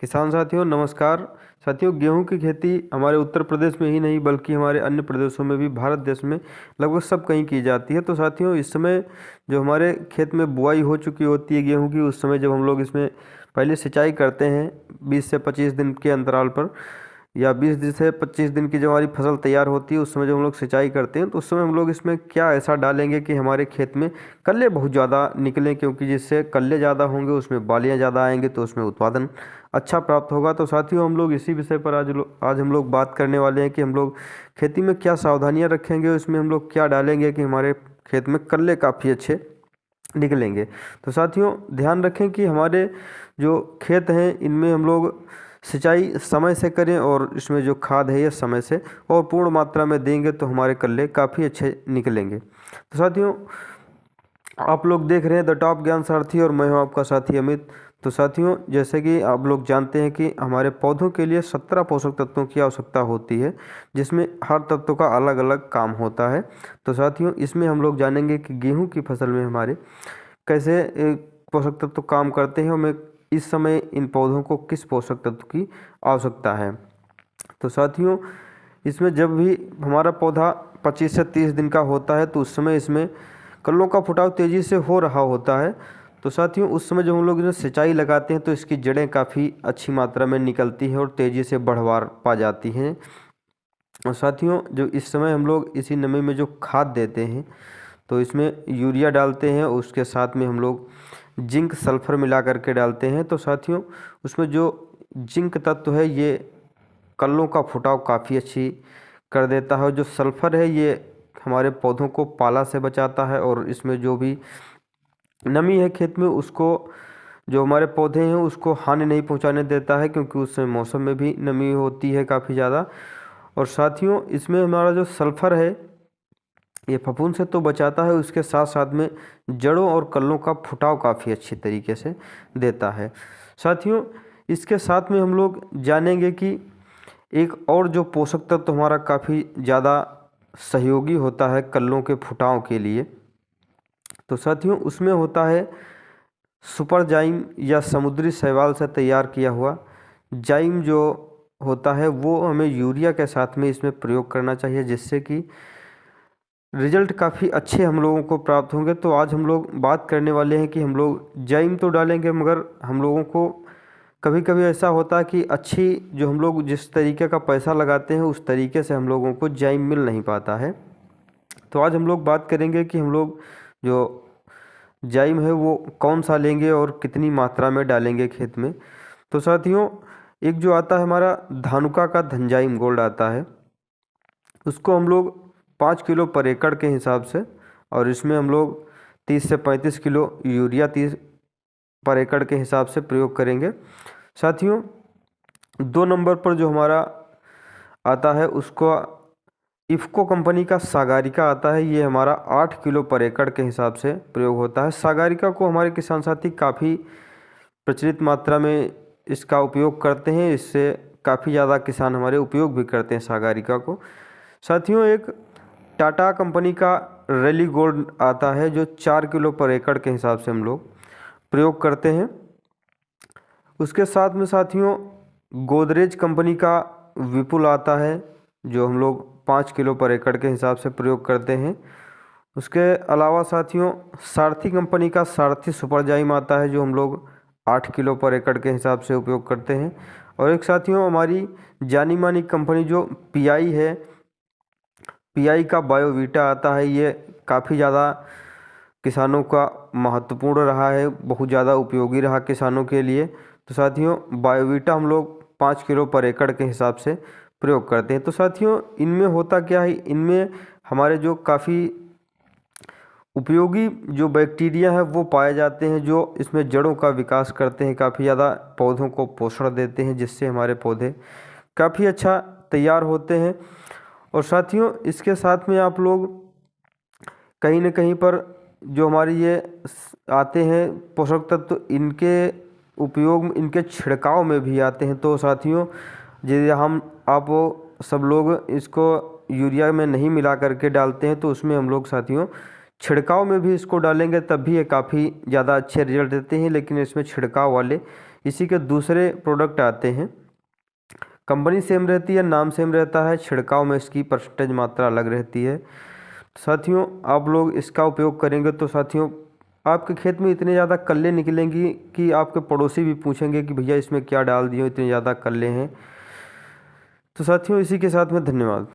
किसान साथियों नमस्कार। साथियों, गेहूं की खेती हमारे उत्तर प्रदेश में ही नहीं बल्कि हमारे अन्य प्रदेशों में भी भारत देश में लगभग सब कहीं की जाती है। तो साथियों, इस समय जो हमारे खेत में बुआई हो चुकी होती है गेहूं की, उस समय जब हम लोग इसमें पहले सिंचाई करते हैं 20 से 25 दिन के अंतराल पर, या 20 दिन से 25 दिन की जब हमारी फसल तैयार होती है उस समय जब हम लोग सिंचाई करते हैं, तो उस समय हम लोग इसमें क्या ऐसा डालेंगे कि हमारे खेत में कल्ले बहुत ज़्यादा निकलें, क्योंकि जिससे कल्ले ज़्यादा होंगे उसमें बालियाँ ज़्यादा आएंगे तो उसमें उत्पादन अच्छा प्राप्त होगा। तो साथियों, हम लोग इसी विषय पर आज हम लोग बात करने वाले हैं कि हम लोग खेती में क्या सावधानियां रखेंगे, उसमें हम लोग क्या डालेंगे कि हमारे खेत में कल्ले काफ़ी अच्छे निकलेंगे। तो साथियों, ध्यान रखें कि हमारे जो खेत हैं इनमें हम लोग सिंचाई समय से करें और इसमें जो खाद है ये समय से और पूर्ण मात्रा में देंगे तो हमारे कल्ले काफ़ी अच्छे निकलेंगे। तो साथियों, आप लोग देख रहे हैं द टॉप ज्ञान सारथी और मैं हूं आपका साथी अमित। तो साथियों, जैसे कि आप लोग जानते हैं कि हमारे पौधों के लिए 17 पोषक तत्वों की आवश्यकता होती है, जिसमें हर तत्व का अलग अलग काम होता है। तो साथियों, इसमें हम लोग जानेंगे कि गेहूं की फसल में हमारे कैसे पोषक तत्व काम करते हैं और मैं इस समय इन पौधों को किस पोषक तत्व की आवश्यकता है। तो साथियों, इसमें जब भी हमारा पौधा 25 से 30 दिन का होता है तो उस समय इसमें कल्लों का फुटाव तेज़ी से हो रहा होता है। तो साथियों, उस समय जब हम लोग इसमें सिंचाई लगाते हैं तो इसकी जड़ें काफ़ी अच्छी मात्रा में निकलती हैं और तेज़ी से बढ़वार पा जाती हैं। और साथियों, जो इस समय हम लोग इसी नमी में जो खाद देते हैं तो इसमें यूरिया डालते हैं, उसके साथ में हम लोग जिंक सल्फर मिला करके डालते हैं। तो साथियों, उसमें जो जिंक तत्व है ये कल्लों का फुटाव काफ़ी अच्छी कर देता है और जो सल्फ़र है ये हमारे पौधों को पाला से बचाता है और इसमें जो भी नमी है खेत में उसको, जो हमारे पौधे हैं उसको हानि नहीं पहुंचाने देता है, क्योंकि उस समय मौसम में भी नमी होती है काफ़ी ज़्यादा। और साथियों, इसमें हमारा जो सल्फ़र है ये फफूंद से तो बचाता है, उसके साथ साथ में जड़ों और कल्लों का फुटाव काफ़ी अच्छी तरीके से देता है। साथियों, इसके साथ में हम लोग जानेंगे कि एक और जो पोषक तत्व हमारा काफ़ी ज़्यादा सहयोगी होता है कल्लों के फुटाव के लिए, तो साथियों उसमें होता है सुपर जाइम या समुद्री शैवाल से तैयार किया हुआ जाइम। जो होता है वो हमें यूरिया के साथ में इसमें प्रयोग करना चाहिए, जिससे कि रिजल्ट काफ़ी अच्छे हम लोगों को प्राप्त होंगे। तो आज हम लोग बात करने वाले हैं कि हम लोग जाइम तो डालेंगे, मगर हम लोगों को कभी कभी ऐसा होता है कि अच्छी जो हम लोग जिस तरीके का पैसा लगाते हैं उस तरीके से हम लोगों को जाइम मिल नहीं पाता है। तो आज हम लोग बात करेंगे कि हम लोग जो जाइम है वो कौन सा लेंगे और कितनी मात्रा में डालेंगे खेत में। तो साथियों, एक जो आता है हमारा धानुका का धनजाइम गोल्ड आता है, उसको हम लोग 5 किलो पर एकड़ के हिसाब से, और इसमें हम लोग 30 से 35 किलो यूरिया 30 पर एकड़ के हिसाब से प्रयोग करेंगे। साथियों, 2 नंबर पर जो हमारा आता है उसको इफ़को कंपनी का सागरिका आता है, ये हमारा 8 किलो पर एकड़ के हिसाब से प्रयोग होता है। सागरिका को हमारे किसान साथी काफ़ी प्रचलित मात्रा में इसका उपयोग करते हैं, इससे काफ़ी ज़्यादा किसान हमारे उपयोग भी करते हैं सागरिका को। साथियों, एक टाटा कंपनी का रैली गोल्ड आता है जो 4 किलो पर एकड़ के हिसाब से हम लोग प्रयोग करते हैं। उसके साथ में साथियों गोदरेज कंपनी का विपुल आता है जो हम लोग 5 किलो पर एकड़ के हिसाब से प्रयोग करते हैं। उसके अलावा साथियों सारथी कंपनी का सारथी सुपर जाइम आता है जो हम लोग 8 किलो पर एकड़ के हिसाब से उपयोग करते हैं। और एक साथियों हमारी जानी मानी कंपनी जो पीआई है, पीआई का बायोवीटा आता है, ये काफ़ी ज़्यादा किसानों का महत्वपूर्ण रहा है, बहुत ज़्यादा उपयोगी रहा किसानों के लिए। तो साथियों, बायोवीटा हम लोग 5 किलो पर एकड़ के हिसाब से प्रयोग करते हैं। तो साथियों, इनमें होता क्या है, इनमें हमारे जो काफ़ी उपयोगी जो बैक्टीरिया है वो पाए जाते हैं, जो इसमें जड़ों का विकास करते हैं, काफ़ी ज़्यादा पौधों को पोषण देते हैं, जिससे हमारे पौधे काफ़ी अच्छा तैयार होते हैं। और साथियों, इसके साथ में आप लोग कहीं न कहीं पर जो हमारी ये आते हैं पोषक तत्व, इनके उपयोग इनके छिड़काव में भी आते हैं। तो साथियों, यदि आप सब लोग इसको यूरिया में नहीं मिला करके डालते हैं तो उसमें हम लोग साथियों छिड़काव में भी इसको डालेंगे तब भी ये काफ़ी ज़्यादा अच्छे रिजल्ट देते हैं। लेकिन इसमें छिड़काव वाले इसी के दूसरे प्रोडक्ट आते हैं। कंपनी सेम रहती है, नाम सेम रहता है, छिड़काव में इसकी परसेंटेज मात्रा अलग रहती है। साथियों आप लोग इसका उपयोग करेंगे तो साथियों आपके खेत में इतने ज़्यादा कल्ले निकलेंगी कि आपके पड़ोसी भी पूछेंगे कि भैया इसमें क्या डाल दिए, इतने ज़्यादा कल्ले हैं। तो साथियों इसी के साथ में धन्यवाद।